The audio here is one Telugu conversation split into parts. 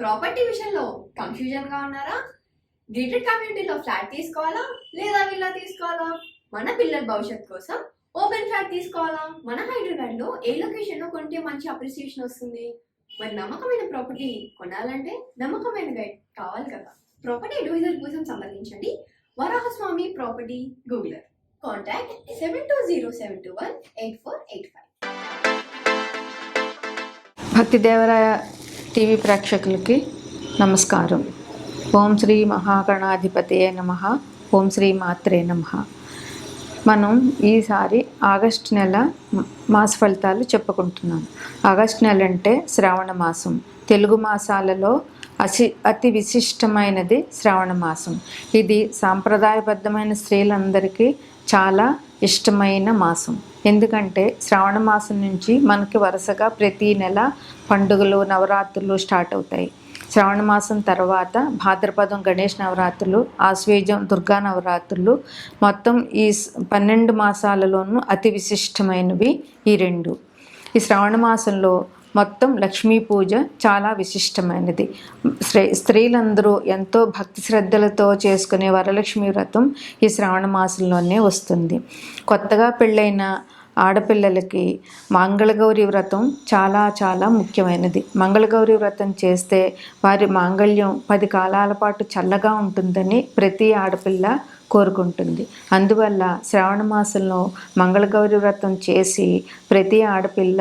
ప్రాపర్టీ విషయంలో కన్ఫ్యూజన్ గా ఉన్నారా? గేటెడ్ కమ్యూనిటీలో ఫ్లాట్ తీసుకోవాలా లేదా విల్లా తీసుకోవాలా? మన పిల్లల భవిష్యత్ కోసం ఓపెన్ ఫ్లాట్ తీసుకోవాలా? మన హైదరాబాద్ లో ఏ లొకేషన్ లో కొంటే మంచి అప్రిసియేషన్ వస్తుంది? మరి నమ్మకమైన ప్రాపర్టీ కొనాలంటే నమ్మకమైన గైడ్ కావాలి కదా. ప్రాపర్టీ అడ్వైజర్ కోసం సంప్రదించండి వరాహస్వామి ప్రాపర్టీ గూగులర్. కాంటాక్ట్ 7207218485. భక్తి దేవరాయ టీవీ ప్రేక్షకులకి నమస్కారం. ఓం శ్రీ మహాగణాధిపతయే నమః. ఓం శ్రీ మాత్రే నమః. మనం ఈసారి ఆగస్టు నెల మాస ఫలితాలు చెప్పుకుంటున్నాం. ఆగస్టు నెల అంటే శ్రావణ మాసం. తెలుగు మాసాలలో అతి విశిష్టమైనది శ్రావణ మాసం. ఇది సాంప్రదాయబద్ధమైన స్త్రీలందరికీ చాలా ఇష్టమైన మాసం. ఎందుకంటే శ్రావణ మాసం నుంచి మనకి వరుసగా ప్రతి నెల పండుగలు నవరాత్రులు స్టార్ట్ అవుతాయి. శ్రావణ మాసం తర్వాత భాద్రపదం గణేష్ నవరాత్రులు, ఆశ్వేజం దుర్గా నవరాత్రులు, మొత్తం ఈ 12 మాసాలలోనూ అతి విశిష్టమైనవి ఈ రెండు. ఈ శ్రావణ మాసంలో మొత్తం లక్ష్మీ పూజ చాలా విశిష్టమైనది. స్త్రీలందరూ ఎంతో భక్తి శ్రద్ధలతో చేసుకునే వరలక్ష్మి వ్రతం ఈ శ్రావణ మాసంలోనే వస్తుంది. కొత్తగా పెళ్ళైన ఆడపిల్లలకి మంగళగౌరి వ్రతం చాలా చాలా ముఖ్యమైనది. మంగళగౌరి వ్రతం చేస్తే వారి మాంగళ్యం 10 కాలాల పాటు చల్లగా ఉంటుందని ప్రతి ఆడపిల్ల కోరుకుంటుంది. అందువల్ల శ్రావణ మాసంలో మంగళగౌరి వ్రతం చేసి ప్రతి ఆడపిల్ల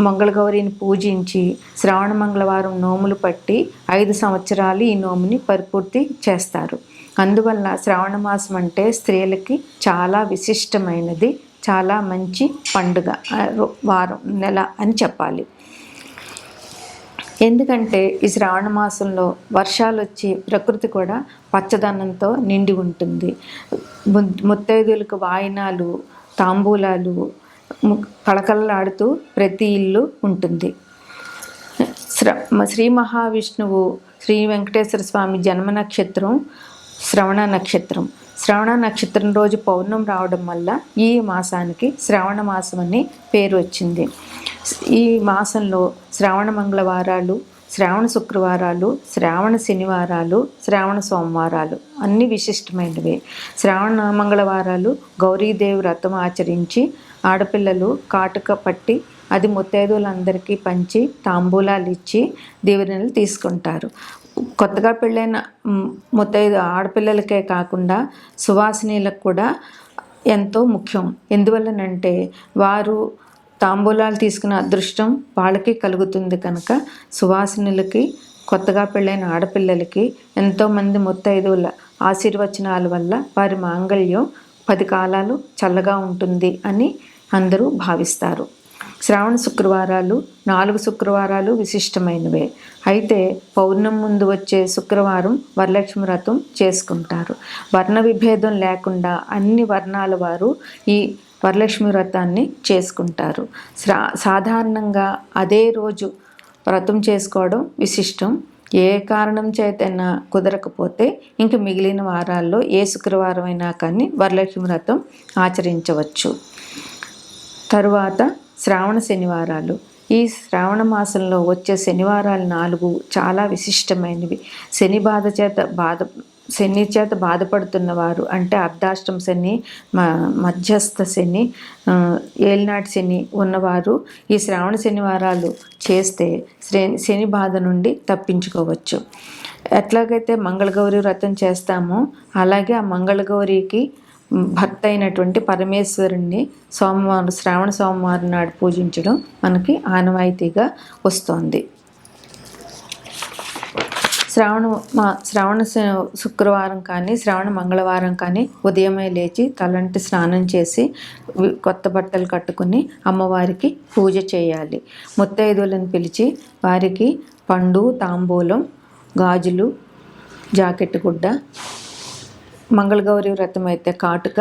మంగళగౌరిని పూజించి శ్రావణ మంగళవారం నోములు పట్టి 5 సంవత్సరాలు ఈ నోముని పరిపూర్తి చేస్తారు. అందువల్ల శ్రావణ మాసం అంటే స్త్రీలకి చాలా విశిష్టమైనది, చాలా మంచి పండుగ, వారం, నెల అని చెప్పాలి. ఎందుకంటే ఈ శ్రావణ మాసంలో వర్షాలు వచ్చి ప్రకృతి కూడా పచ్చదనంతో నిండి ఉంటుంది. ముత్తైదులకు వాయినాలు, తాంబూలాలు కళకళలాడుతూ ప్రతి ఇల్లు ఉంటుంది. శ్రీ మహావిష్ణువు శ్రీ వెంకటేశ్వర స్వామి జన్మ నక్షత్రం శ్రవణ నక్షత్రం. శ్రవణ నక్షత్రం రోజు పౌర్ణం రావడం వల్ల ఈ మాసానికి శ్రావణ మాసం అని పేరు వచ్చింది. ఈ మాసంలో శ్రావణ మంగళవారాలు, శ్రావణ శుక్రవారాలు, శ్రావణ శనివారాలు, శ్రావణ సోమవారాలు అన్నీ విశిష్టమైనవే. శ్రావణ మంగళవారాలు గౌరీదేవి వ్రతం ఆచరించి ఆడపిల్లలు కాటుక పట్టి అది ముత్తైదువులందరికీ పంచి తాంబూలాలు ఇచ్చి దీవెనలు తీసుకుంటారు. కొత్తగా పెళ్ళైన ముత్తైదు ఆడపిల్లలకే కాకుండా సువాసినీలకు కూడా ఎంతో ముఖ్యం. ఎందువల్లనంటే వారు తాంబూలాలు తీసుకున్న అదృష్టం వాళ్ళకి కలుగుతుంది కనుక సువాసినులకి, కొత్తగా పెళ్ళైన ఆడపిల్లలకి ఎంతోమంది ముత్తైదువుల ఆశీర్వచనాల వల్ల వారి మాంగళ్యం 10 కాలాలు చల్లగా ఉంటుంది అని అందరూ భావిస్తారు. శ్రావణ శుక్రవారాలు 4 శుక్రవారాలు విశిష్టమైనవే. అయితే పౌర్ణమి ముందు వచ్చే శుక్రవారం వరలక్ష్మి వ్రతం చేసుకుంటారు. వర్ణ విభేదం లేకుండా అన్ని వర్ణాల వారు ఈ వరలక్ష్మి వ్రతాన్ని చేసుకుంటారు. సాధారణంగా అదే రోజు వ్రతం చేసుకోవడం విశిష్టం. ఏ కారణం చేతైనా కుదరకపోతే ఇంక మిగిలిన వారాల్లో ఏ శుక్రవారం అయినా కానీ వరలక్ష్మి వ్రతం ఆచరించవచ్చు. తరువాత శ్రావణ శనివారాలు. ఈ శ్రావణ మాసంలో వచ్చే శనివారాలు 4 చాలా విశిష్టమైనవి. శని చేత బాధపడుతున్న వారు అంటే అర్ధాష్టమ శని, మధ్యస్థ శని, ఏలినాటి శని ఉన్నవారు ఈ శ్రావణ శనివారాలు చేస్తే శని బాధ నుండి తప్పించుకోవచ్చు. ఎట్లాగైతే మంగళగౌరి వ్రతం చేస్తామో అలాగే ఆ మంగళగౌరికి భర్త అయినటువంటి పరమేశ్వరుణ్ణి శ్రావణ సోమవారం నాడు పూజించడం మనకి వస్తోంది. శ్రావణ శుక్రవారం కానీ శ్రావణ మంగళవారం కానీ ఉదయమే లేచి తలంటి స్నానం చేసి కొత్త బట్టలు కట్టుకుని అమ్మవారికి పూజ చేయాలి. ముత్తైదువులను పిలిచి వారికి పండు, తాంబూలం, గాజులు, జాకెట్ గుడ్డ, మంగళగౌరి వ్రతం అయితే కాటుక,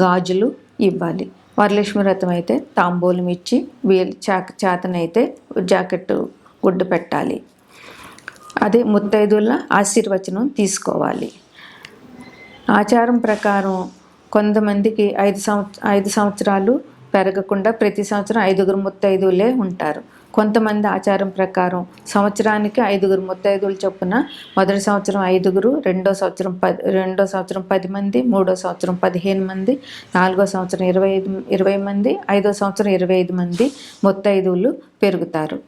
గాజులు ఇవ్వాలి. వరలక్ష్మి వ్రతం అయితే తాంబూలం ఇచ్చి చేతనైతే జాకెట్ గుడ్డ పెట్టాలి. అదే ముత్తైదువుల ఆశీర్వచనం తీసుకోవాలి. ఆచారం ప్రకారం కొంతమందికి 5 సంవత్సరాలు పెరగకుండా ప్రతి సంవత్సరం 5 ముత్తైదువులే ఉంటారు. కొంతమంది ఆచారం ప్రకారం సంవత్సరానికి 5 ముత్తైదువులు చొప్పున మొదటి సంవత్సరం 5, రెండో సంవత్సరం 10 మంది, మూడో సంవత్సరం 15 మంది, నాలుగో సంవత్సరం 20 మంది, ఐదో సంవత్సరం 25 మంది ముత్తైదువులు పెరుగుతారు.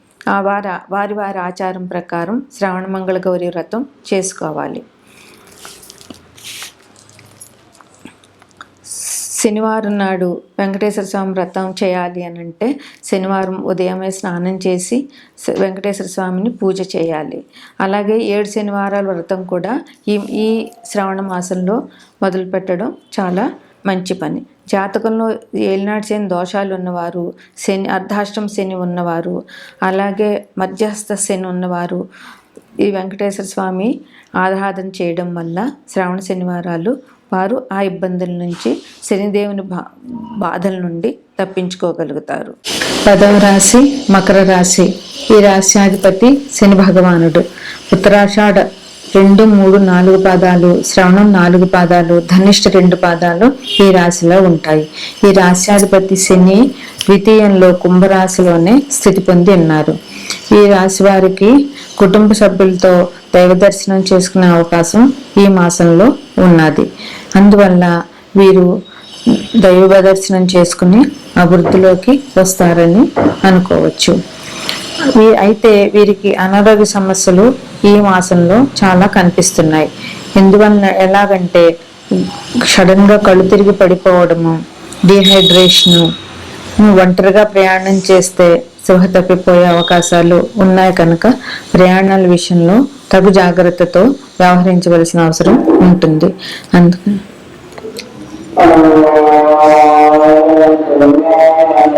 వారి ఆచారం ప్రకారం శ్రావణ మంగళ గౌరి వ్రతం చేసుకోవాలి. శనివారం నాడు వెంకటేశ్వర స్వామి వ్రతం చేయాలి అని అంటే శనివారం ఉదయమే స్నానం చేసి వెంకటేశ్వర స్వామిని పూజ చేయాలి. అలాగే 7 శనివారాల వ్రతం కూడా ఈ శ్రావణ మాసంలో మొదలుపెట్టడం చాలా మంచి పని. జాతకంలో ఏలినాటి శని దోషాలు ఉన్నవారు, అర్ధాష్టమ శని ఉన్నవారు, అలాగే మధ్యస్థ శని ఉన్నవారు ఈ వెంకటేశ్వర స్వామి ఆరాధన చేయడం వల్ల శ్రావణ శనివారాలు వారు ఆ ఇబ్బందుల నుంచి శనిదేవుని బాధల నుండి తప్పించుకోగలుగుతారు. 10వ రాశి మకర రాశి. ఈ రాశ్యాధిపతి శని భగవానుడు. ఉత్తరాషాఢ 2, 3, 4 పాదాలు, శ్రవణం 4 పాదాలు, ధనిష్ట 2 పాదాలు ఈ రాశిలో ఉంటాయి. ఈ రాశ్యాధిపతి శని ద్వితీయంలో కుంభరాశిలోనే స్థితి పొంది ఉన్నారు. ఈ రాశి వారికి కుటుంబ సభ్యులతో దైవ దర్శనం చేసుకునే అవకాశం ఈ మాసంలో ఉన్నది. అందువల్ల వీరు దైవ దర్శనం చేసుకుని అభివృద్ధిలోకి వస్తారని అనుకోవచ్చు. అయితే వీరికి అనారోగ్య సమస్యలు ఈ మాసంలో చాలా కనిపిస్తున్నాయి. ఎందువల్ల ఎలాగంటే సడన్గా కళ్ళు తిరిగి పడిపోవడము, డీహైడ్రేషను, ఒంటరిగా ప్రయాణం చేస్తే స్పృహ తప్పిపోయే అవకాశాలు ఉన్నాయి కనుక ప్రయాణాల విషయంలో తగు జాగ్రత్తతో వ్యవహరించవలసిన అవసరం ఉంటుంది. అందుకని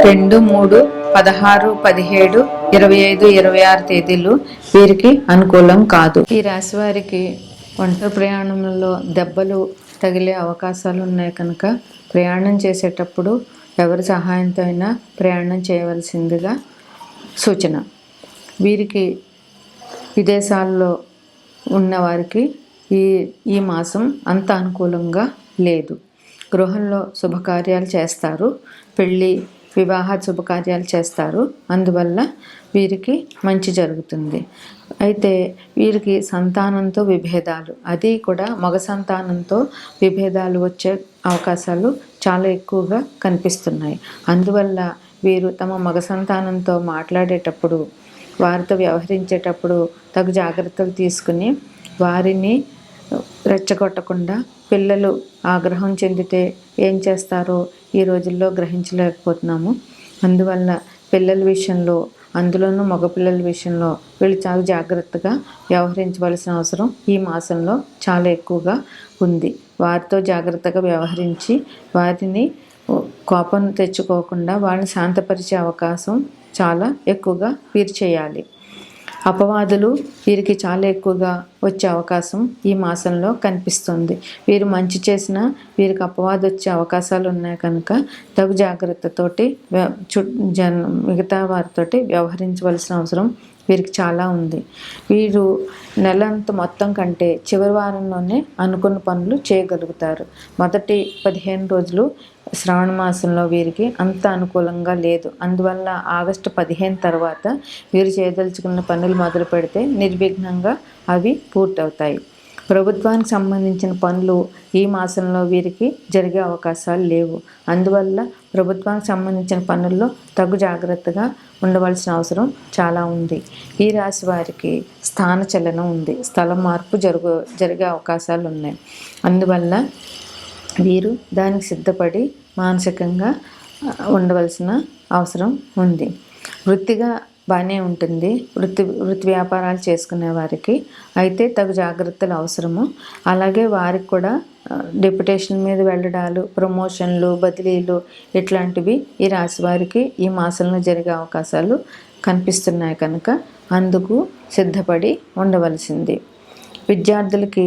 2, 3, 16, 17, 25, 26 తేదీలు వీరికి అనుకూలం కాదు. ఈ రాశి వారికి ఒంటరి ప్రయాణంలో దెబ్బలు తగిలే అవకాశాలు ఉన్నాయి కనుక ప్రయాణం చేసేటప్పుడు ఎవరి సహాయంతో అయినా ప్రయాణం చేయవలసిందిగా సూచన. వీరికి విదేశాల్లో ఉన్నవారికి ఈ మాసం అంత అనుకూలంగా లేదు. గృహంలో శుభకార్యాలు చేస్తారు, పెళ్ళి వివాహ శుభకార్యాలు చేస్తారు. అందువల్ల వీరికి మంచి జరుగుతుంది. అయితే వీరికి సంతానంతో విభేదాలు, అది కూడా మగ సంతానంతో విభేదాలు వచ్చే అవకాశాలు చాలా ఎక్కువగా కనిపిస్తున్నాయి. అందువల్ల వీరు తమ మగ సంతానంతో మాట్లాడేటప్పుడు, వారితో వ్యవహరించేటప్పుడు తగు జాగ్రత్తలు తీసుకుని వారిని రెచ్చగొట్టకుండా, పిల్లలు ఆగ్రహం చెందితే ఏం చేస్తారో ఈ రోజుల్లో గ్రహించలేకపోతున్నాము. అందువల్ల పిల్లల విషయంలో, అందులోనూ మగపిల్లల విషయంలో వీళ్ళు చాలా జాగ్రత్తగా వ్యవహరించవలసిన అవసరం ఈ మాసంలో చాలా ఎక్కువగా ఉంది. వారితో జాగ్రత్తగా వ్యవహరించి వారిని కోపం తెచ్చుకోకుండా వాళ్ళని శాంతపరిచే అవకాశం చాలా ఎక్కువగా వీరు చేయాలి. అపవాదులు వీరికి చాలా ఎక్కువగా వచ్చే అవకాశం ఈ మాసంలో కనిపిస్తుంది. వీరు మంచి చేసినా వీరికి అపవాదు వచ్చే అవకాశాలు ఉన్నాయి కనుక తగు జాగ్రత్తతోటి మిగతా వారితోటి వ్యవహరించవలసిన అవసరం వీరికి చాలా ఉంది. వీరు నెలంత మొత్తం కంటే చివరి వారంలోనే అనుకున్న పనులు చేయగలుగుతారు. మొదటి 15 రోజులు శ్రావణ మాసంలో వీరికి అంత అనుకూలంగా లేదు. అందువల్ల ఆగస్టు 15 తర్వాత వీరు చేయదలుచుకున్న పనులు మొదలు పెడితే నిర్విఘ్నంగా అవి పూర్తవుతాయి. ప్రభుత్వానికి సంబంధించిన పనులు ఈ మాసంలో వీరికి జరిగే అవకాశాలు లేవు. అందువల్ల ప్రభుత్వానికి సంబంధించిన పనుల్లో తగు జాగ్రత్తగా ఉండవలసిన అవసరం చాలా ఉంది. ఈ రాశి వారికి స్థాన చలనం ఉంది, స్థల మార్పు జరిగే అవకాశాలు ఉన్నాయి. అందువల్ల వీరు దానికి సిద్ధపడి మానసికంగా ఉండవలసిన అవసరం ఉంది. వృత్తిగా బాగానే ఉంటుంది వృత్తి వ్యాపారాలు చేసుకునే వారికి. అయితే తగు జాగ్రత్తలు అవసరము. అలాగే వారికి కూడా డెప్యుటేషన్ మీద వెళ్ళడాలు, ప్రమోషన్లు, బదిలీలు ఇట్లాంటివి ఈ రాశి వారికి ఈ మాసంలో జరిగే అవకాశాలు కనిపిస్తున్నాయి కనుక అందుకు సిద్ధపడి ఉండవలసింది. విద్యార్థులకి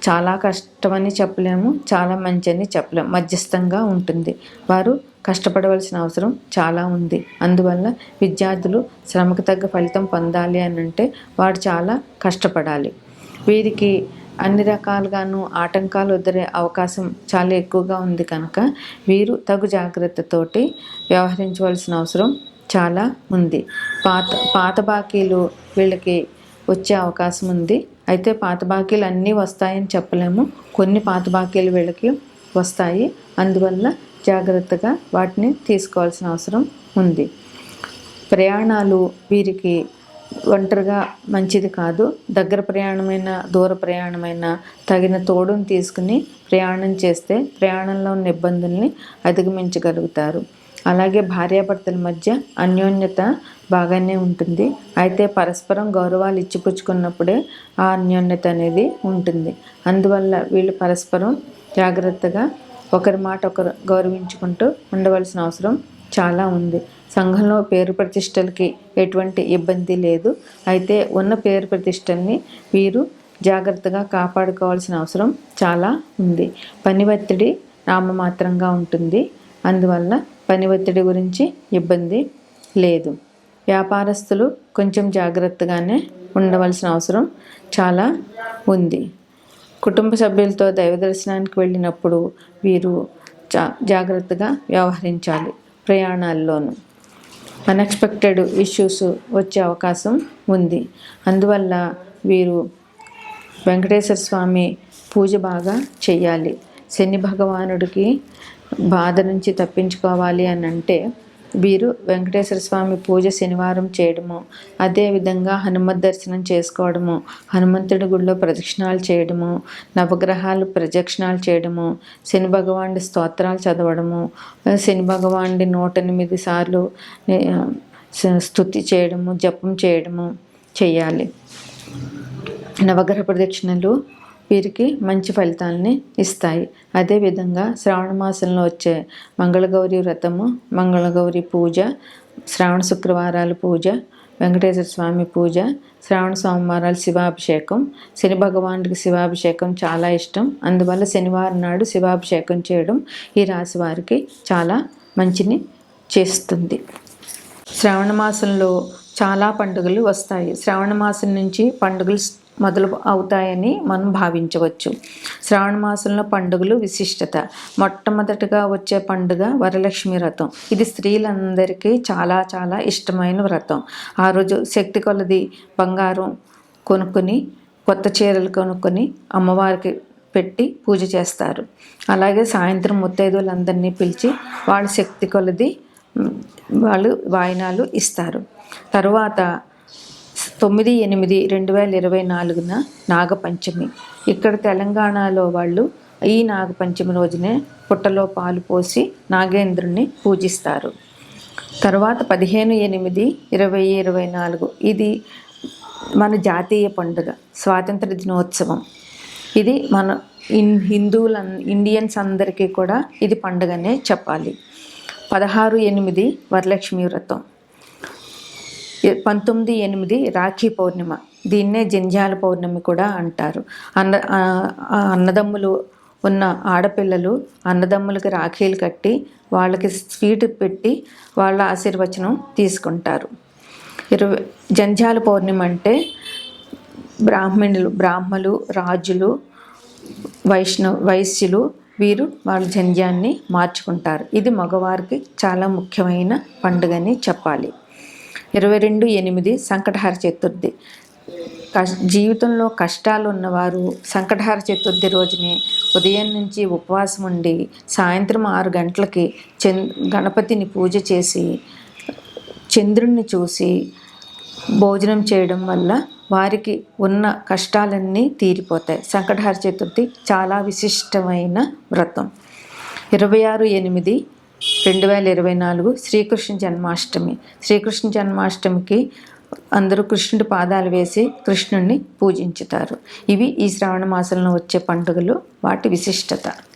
చాలా కష్టమని చెప్పలేము, చాలా మంచి అని చెప్పలేము, మధ్యస్థంగా ఉంటుంది. వారు కష్టపడవలసిన అవసరం చాలా ఉంది. అందువల్ల విద్యార్థులు శ్రమకు తగ్గ ఫలితం పొందాలి అని అంటే వారు చాలా కష్టపడాలి. వీరికి అన్ని రకాలుగాను ఆటంకాలు ఎదురే అవకాశం చాలా ఎక్కువగా ఉంది కనుక వీరు తగు జాగ్రత్తతోటి వ్యవహరించవలసిన అవసరం చాలా ఉంది. పాత బాకీలు వీళ్ళకి వచ్చే అవకాశం ఉంది. అయితే పాత బాకీలు అన్నీ వస్తాయని చెప్పలేము. కొన్ని పాత బాకీలు వీళ్ళకి వస్తాయి. అందువల్ల జాగ్రత్తగా వాటిని తీసుకోవాల్సిన అవసరం ఉంది. ప్రయాణాలు వీరికి ఒంటరిగా మంచిది కాదు. దగ్గర ప్రయాణమైన దూర ప్రయాణమైన తగిన తోడును తీసుకుని ప్రయాణం చేస్తే ప్రయాణంలో ఉన్న ఇబ్బందుల్ని అధిగమించగలుగుతారు. అలాగే భార్యాభర్తల మధ్య అన్యోన్యత బాగానే ఉంటుంది. అయితే పరస్పరం గౌరవాలు ఇచ్చిపుచ్చుకున్నప్పుడే ఆ అన్యోన్యత అనేది ఉంటుంది. అందువల్ల వీళ్ళు పరస్పరం జాగ్రత్తగా ఒకరి మాట ఒకరు గౌరవించుకుంటూ ఉండవలసిన అవసరం చాలా ఉంది. సంఘంలో పేరు ప్రతిష్టలకి ఎటువంటి ఇబ్బంది లేదు. అయితే ఉన్న పేరు ప్రతిష్టల్ని వీరు జాగ్రత్తగా కాపాడుకోవాల్సిన అవసరం చాలా ఉంది. పని ఒత్తిడి నామమాత్రంగా ఉంటుంది. అందువల్ల పని ఒత్తిడి గురించి ఇబ్బంది లేదు. వ్యాపారస్తులు కొంచెం జాగ్రత్తగానే ఉండవలసిన అవసరం చాలా ఉంది. కుటుంబ సభ్యులతో దైవ దర్శనానికి వెళ్ళినప్పుడు వీరు జాగ్రత్తగా వ్యవహరించాలి. ప్రయాణాల్లోనూ అన్ఎక్స్పెక్టెడ్ ఇష్యూస్ వచ్చే అవకాశం ఉంది. అందువల్ల వీరు వెంకటేశ్వర స్వామి పూజ బాగా చేయాలి. శని భగవానుడికి బాధ నుంచి తప్పించుకోవాలి అని అంటే వీరు వెంకటేశ్వర స్వామి పూజ శనివారం చేయడము, అదేవిధంగా హనుమత్ దర్శనం చేసుకోవడము, హనుమంతుడి గుడిలో ప్రదక్షిణాలు చేయడము, నవగ్రహాలు ప్రదక్షిణాలు చేయడము, శని భగవానుడి స్తోత్రాలు చదవడము, శని భగవానుడి 108 సార్లు స్తుతి చేయడము, జపం చేయడము చేయాలి. నవగ్రహ ప్రదక్షిణలు వీరికి మంచి ఫలితాలని ఇస్తాయి. అదేవిధంగా శ్రావణ మాసంలో వచ్చే మంగళగౌరి వ్రతము, మంగళగౌరి పూజ, శ్రావణ శుక్రవారాల పూజ, వెంకటేశ్వర స్వామి పూజ, శ్రావణ సోమవారాలు శివాభిషేకం, శని భగవానుడికి శివాభిషేకం చాలా ఇష్టం. అందువల్ల శనివారం నాడు శివాభిషేకం చేయడం ఈ రాశి వారికి చాలా మంచిని చేస్తుంది. శ్రావణ మాసంలో చాలా పండుగలు వస్తాయి. శ్రావణ మాసం నుంచి పండుగలు మొదలు అవుతాయని మనం భావించవచ్చు. శ్రావణ మాసంలో పండుగలు విశిష్టత. మొట్టమొదటిగా వచ్చే పండుగ వరలక్ష్మి వ్రతం. ఇది స్త్రీలందరికీ చాలా చాలా ఇష్టమైన వ్రతం. ఆ రోజు శక్తి కొలది బంగారం కొనుక్కొని, కొత్త చీరలు కొనుక్కొని అమ్మవారికి పెట్టి పూజ చేస్తారు. అలాగే సాయంత్రం ముత్తైదువులందరినీ పిలిచి వాళ్ళ శక్తి కొలది వాళ్ళు వాయినాలు ఇస్తారు. తరువాత 9/8/2024 నాగపంచమి. ఇక్కడ తెలంగాణలో వాళ్ళు ఈ నాగపంచమి రోజునే పుట్టలో పాలు పోసి నాగేంద్రుణ్ణి పూజిస్తారు. తర్వాత 15/8/2024 ఇది మన జాతీయ పండుగ, స్వాతంత్ర దినోత్సవం. ఇది మన ఇండియన్స్ అందరికీ కూడా ఇది పండుగనే చెప్పాలి. 16/8 వరలక్ష్మి వ్రతం. 19/8 రాఖీ పౌర్ణిమ. దీన్నే జంధ్యాల పౌర్ణమి కూడా అంటారు. అన్నదమ్ములు ఉన్న ఆడపిల్లలు అన్నదమ్ములకి రాఖీలు కట్టి వాళ్ళకి స్వీట్ పెట్టి వాళ్ళ ఆశీర్వచనం తీసుకుంటారు. జంధ్యాల పౌర్ణిమ అంటే బ్రాహ్మలు, రాజులు, వైశ్యులు వీరు వాళ్ళ జంధ్యాన్ని మార్చుకుంటారు. ఇది మగవారికి చాలా ముఖ్యమైన పండుగని చెప్పాలి. 22/8 సంకటహర చతుర్థి. జీవితంలో కష్టాలు ఉన్నవారు సంకటహర చతుర్థి రోజునే ఉదయం నుంచి ఉపవాసం ఉండి సాయంత్రం 6 గంటలకి గణపతిని పూజ చేసి చంద్రుణ్ణి చూసి భోజనం చేయడం వల్ల వారికి ఉన్న కష్టాలన్నీ తీరిపోతాయి. సంకటహర చతుర్థి చాలా విశిష్టమైన వ్రతం. 26/8/2024 శ్రీకృష్ణ జన్మాష్టమి. శ్రీకృష్ణ జన్మాష్టమికి అందరూ కృష్ణుడి పాదాలు వేసి కృష్ణుడిని పూజించుతారు. ఇవి ఈ శ్రావణ మాసంలో వచ్చే పండుగలు, వాటి విశిష్టత.